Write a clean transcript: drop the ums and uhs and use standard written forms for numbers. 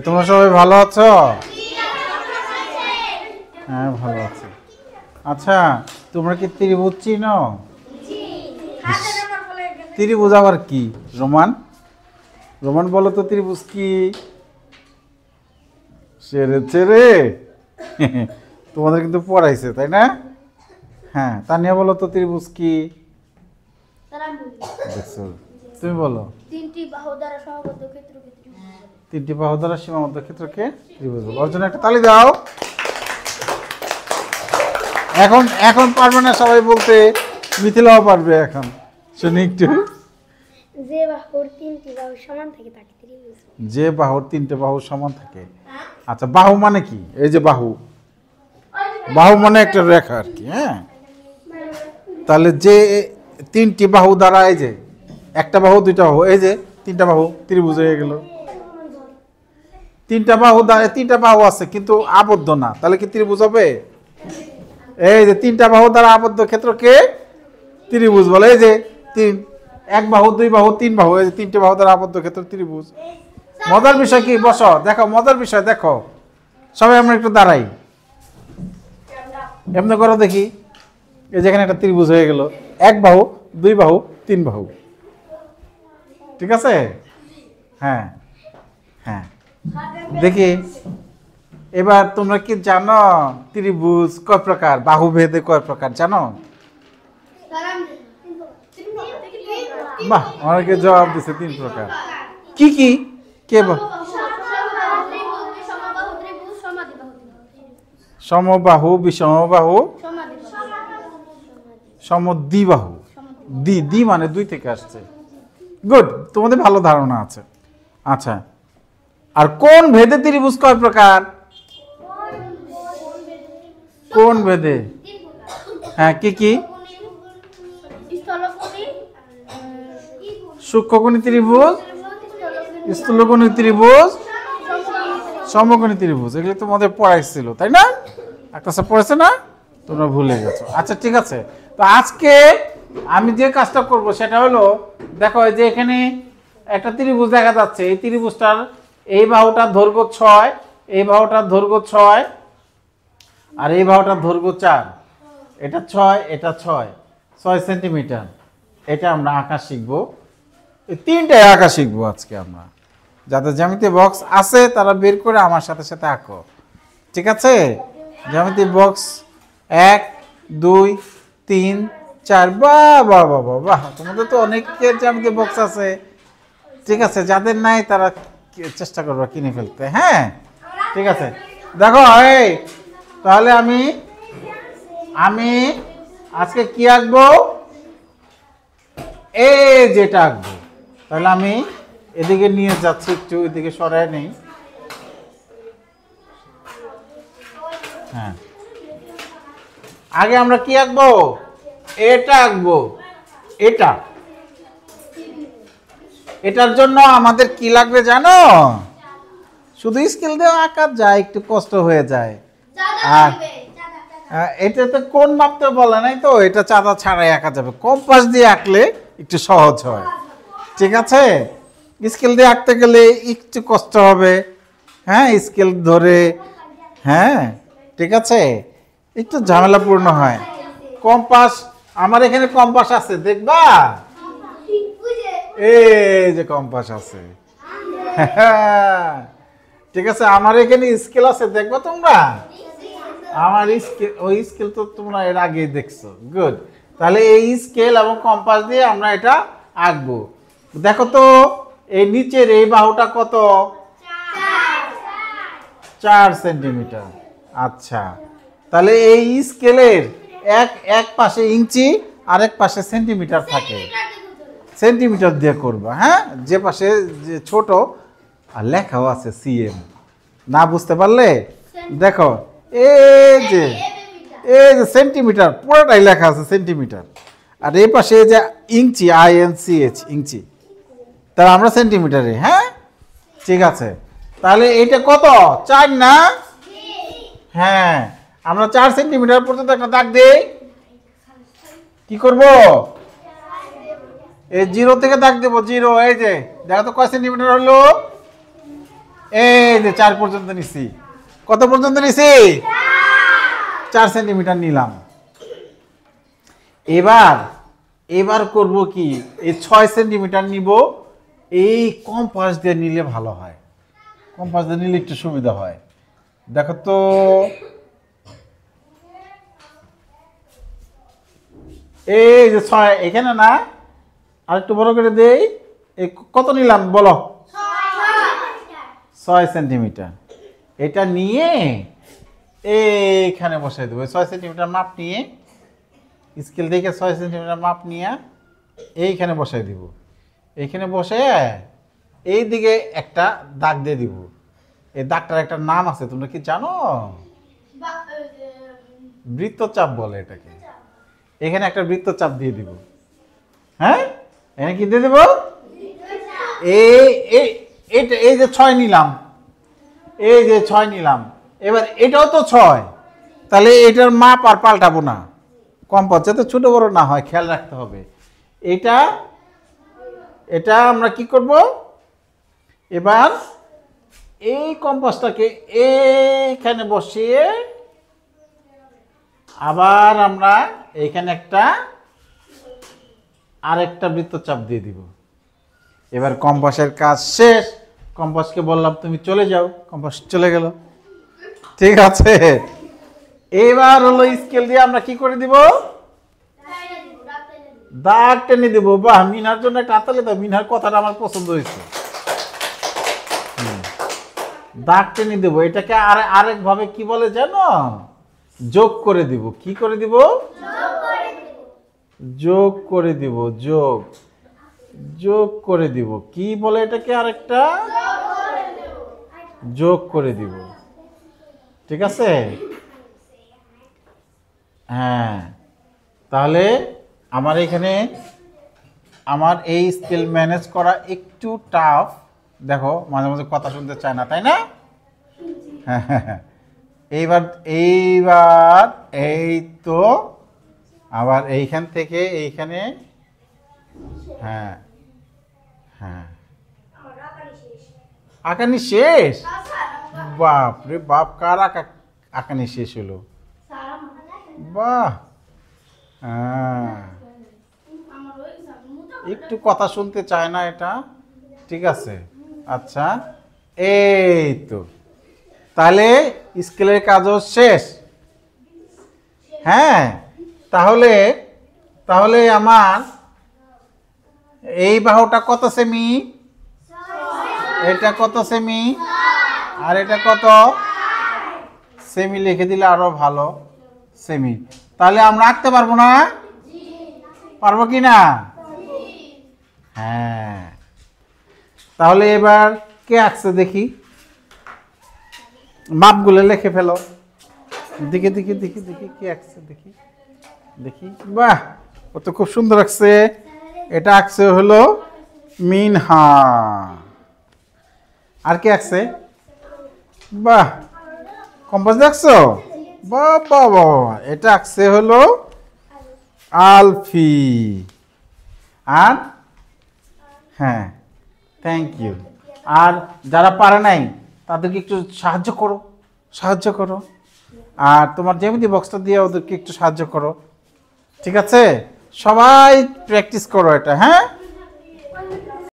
তোমরা সবাই ভালো আছো? হ্যাঁ ভালো আছি। আচ্ছা তোমরা কি ত্রিভুজ চিনো? ত্রিভুজ আবার কি? রোমান রোমান বলো তো ত্রিভুজ কি? সেরেছে রে তোমাদের কিন্তু পড়াইছে তাই না? হ্যাঁ তানিয়া বলো তো ত্রিভুজ কি? দেখছো তুমি বলো। তিনটি বাহু দ্বারা সীমাবদ্ধ ক্ষেত্রকে তিনটি বাহু দ্বারা সীমাবদ্ধ ক্ষেত্রকে ত্রিভুজ বলো। ওর জন্য একটা তালি দাও। এখন এখন পারবে না সবাই বলতে, মিথিলাও পারবে এখন। শুনি একটু। যে বাহুর তিনটি বাহু সমান থাকে তাকে ত্রিভুজ। যে বাহুর তিনটে বাহু সমান থাকে। আচ্ছা বাহু মানে কি? এই যে বাহু, বাহু মানে একটা রেখা আর কি। হ্যাঁ তাহলে যে তিনটি বাহু দ্বারা, এই যে একটা বাহু দুইটা বাহু, এই যে তিনটা বাহু, ত্রিভুজ হয়ে গেল। তিনটা বাহু দ্বারা, তিনটা বাহু আছে কিন্তু আবদ্ধ না, তাহলে কি ত্রিভুজ হবে? এই যে তিনটা বাহু দ্বারা আবদ্ধ ক্ষেত্রকে ত্রিভুজ বলে। এই যে তিন, এক বাহু দুই বাহু তিন বাহু, এই যে তিনটে বাহু দ্বারা আবদ্ধ ক্ষেত্র ত্রিভুজ। মজার বিষয় কি? বসো দেখো মজার বিষয় দেখো। সবাই আমরা একটু দাঁড়াই, এমনি করো দেখি। এই যেখানে একটা ত্রিভুজ হয়ে গেল, এক বাহু দুই বাহু তিন বাহু, ঠিক আছে? হ্যাঁ হ্যাঁ দেখি এবার তোমরা কি জানো ত্রিভুজ কয় প্রকার, বাহু ভেদে কয় প্রকার জানো? বাহ, অনেকে জবাব দিছে তিন প্রকার। কি কি? কে বল? সমবাহু, বিষমবাহু, সমদ্বিবাহু। দ্বি মানে দুই থেকে আসছে। গুড, তোমাদের ভালো ধারণা আছে। আচ্ছা, আর কোন ভেদে ত্রিভুজ কয় প্রকার? কোন ভেদে? হ্যাঁ কি কি? সূক্ষ্মকোণী ত্রিভুজ, স্থূলকোণী ত্রিভুজ, সমকোণী ত্রিভুজ। এগুলো তোমাদের পড়াইছিল তাই না? একটা সব পড়েছে না? তোমরা ভুলে গেছো। আচ্ছা ঠিক আছে, তো আজকে আমি যে কাজটা করব সেটা হলো, দেখো এই যে এখানে একটা ত্রিভুজ দেখা যাচ্ছে। এই ত্রিভুজটার এই বাহুটার দৈর্ঘ্য 6, এই বাহুটার দৈর্ঘ্য 6, আর এই বাহুটার দৈর্ঘ্য 4। এটা 6, এটা 6 সেন্টিমিটার। এটা আমরা আঁকা শিখবো। এই তিনটাই আঁকা শিখবো আজকে আমরা। যাদের জ্যামিতি বক্স আছে তারা বের করে আমার সাথে সাথে আঁকো, ঠিক আছে? জ্যামিতি বক্স 1 2 3 4। বাহ বাহ বাহ বাহ বাহ, তোমাদের তো অনেকের জ্যামিতি বক্স আছে। ঠিক আছে, যাদের নাই তারা চেষ্টা করবে কিনে ফেলতে। হ্যাঁ ঠিক আছে, দেখো এই তাহলে আমি আজকে কি আঁকবো? এই যেটা আঁকবো, তাহলে আমি এদিকে নিয়ে যাচ্ছি, একটু এদিকে সরায় নেই। হ্যাঁ আগে আমরা কি আঁকবো? এটা আঁকবো। এটার জন্য আমাদের কি লাগবে জানো? শুধু স্কেল দিয়ে আঁকা যায়, একটু কষ্ট হয়ে যায়। আর এটাতে কোন মাপতে বলে নাই তো, এটা চাঁদা ছাড়াই আঁকা যাবে। কম্পাস দিয়ে আঁকলে একটু সহজ হয়, ঠিক আছে? স্কেল দিয়ে আঁকতে গেলে একটু কষ্ট হবে। হ্যাঁ স্কেল ধরে, হ্যাঁ ঠিক আছে, একটু ঝামেলাপূর্ণ হয়। কম্পাস, আমার এখানে কম্পাস আছে, দেখবা? এই যে কম্পাস আছে, ঠিক আছে। আমার এখানে স্কেল আছে, দেখবা তোমরা? আমার স্কেল, ওই স্কেল তো তোমরা এর আগে দেখছো। গুড, তাহলে এই স্কেল এবং কম্পাস দিয়ে আমরা এটা আঁকবো। দেখো তো এই নিচের এই বাহুটা কত? 4 সেন্টিমিটার। আচ্ছা, তাহলে এই স্কেলের এক পাশে ইঞ্চি আর এক পাশে সেন্টিমিটার থাকে। সেন্টিমিটার দিয়ে করবা। হ্যাঁ, যে পাশে যে ছোট, আর লেখাও আছে সিএম। না বুঝতে পারলে দেখো এই যে সেন্টিমিটার, পুরোটাই লেখা আছে সেন্টিমিটার। আর এই পাশে যে ইঞ্চি, INCH ইঞ্চি, তাহলে আমরা সেন্টিমিটারে। হ্যাঁ ঠিক আছে, তাহলে এটা কত? 4 না? হ্যাঁ, আমরা 4 সেন্টিমিটার পর্যন্ত একটা দাগ দেই। কি করব? এই 0 থেকে দাগ দেব। 0, এই যে দেখো তো কয় সেন্টিমিটার হলো? এই যে 4 পর্যন্ত নিছি। কত পর্যন্ত নিছি? 4 সেন্টিমিটার নিলাম। এবার করব কি, এই 6 সেন্টিমিটার নিব। এই কম্পাস দিয়ে নিলে ভালো হয়, কম্পাস দিয়ে নিলে একটু সুবিধা হয়। দেখো তো, এই যে 6 এখানে না, আরেকটু বড় করে দেই। এই কত নিলাম বলো? 6 সেন্টিমিটার। এটা নিয়ে এইখানে বসাই দেবো। 6 সেন্টিমিটার মাপ নিয়ে, স্কেল থেকে 6 সেন্টিমিটার মাপ নিয়ে এইখানে বসাই দিব। এইখানে বসে এই দিকে একটা দাগ দিয়ে দিব। এই দাগটার একটা নাম আছে, তোমরা কি জানো? বৃত্তচাপ বলে এটাকে। এখানে একটা বৃত্তচাপ দিয়ে দিব। হ্যাঁ, এখানে কি দিয়ে দেব? এই যে 6 নিলাম, এই যে 6 নিলাম। এবার এটাও তো 6, তাহলে এটার মাপ আর পাল্টাবো না। কম্পাস যাতে ছোট বড় না হয় খেয়াল রাখতে হবে। এটা আমরা কি করব, এবার এই কম্পাসটাকে এইখানে বসিয়ে আবার আমরা এইখানে আরেকটা বৃত্তচাপ দিয়ে দিব। এবার কম্পাসের কাজ শেষ। কম্পাসকে বললাম তুমি চলে যাও, কম্পাস চলে গেল। ঠিক আছে, এবার হলো স্কেল দিয়ে আমরা কি করে দিব? দাগ টেনে দিব। বাহ, মিনার জন্য একটা হাততালি দাও। মিনার কথাটা আমার পছন্দ হয়েছে। দাগ টেনে দিব। এটাকে আরেক ভাবে কি বলে জানো? যোগ করে দিব। কি করে দিব? যোগ করে দিব। যোগ করে দিব। কি বলে এটাকে? আরেকটা যোগ করে দিব। ঠিক আছে? হ্যাঁ, তাহলে আমার এই স্কেল ম্যানেজ করা একটু টাফ। দেখো, মাঝে মাঝে কথা শুনতে চায় না, তাই না? হ্যাঁ, এইবার এই তো আবার এইখান থেকে এইখানে। হ্যাঁ হ্যাঁ, আঁকানি শেষ? বাপ রে বাপ, কার আঁকানি শেষ হলো? বাহ, একটু কথা শুনতে চায় না এটা। ঠিক আছে, আচ্ছা, এই তো তাহলে স্কেলের কাজও শেষ। হ্যাঁ, তাহলে আমার এই বাহুটা কত সেমি? এটা কত সেমি? আর এটা কত সেমি? লিখে দিলে আরো ভালো, সেমি। তাহলে আমরা আঁকতে পারবো না? পারবো কি না? হ্যাঁ, তাহলে এবার কে আঁকছে দেখি? মাপগুলো লিখে ফেলো। দেখি দেখি দেখি দেখি কে আঁকছে, দেখি দেখি। বাহ, ও তো খুব সুন্দর আঁকছে। এটা আঁকছে হলো মিনহা। আর কে আঁকছে? বাহ, কম্পাস দেখছো? বাবা বাবা, এটা আঁকছে হলো আলফি। আর হ্যাঁ, থ্যাংক ইউ। আর যারা পারে নাই তাদেরকে একটু সাহায্য করো। আর তোমার জ্যামিতি বক্সটা দিয়ে ওদেরকে একটু সাহায্য করো। ঠিক আছে, সবাই প্র্যাকটিস করো এটা। হ্যাঁ।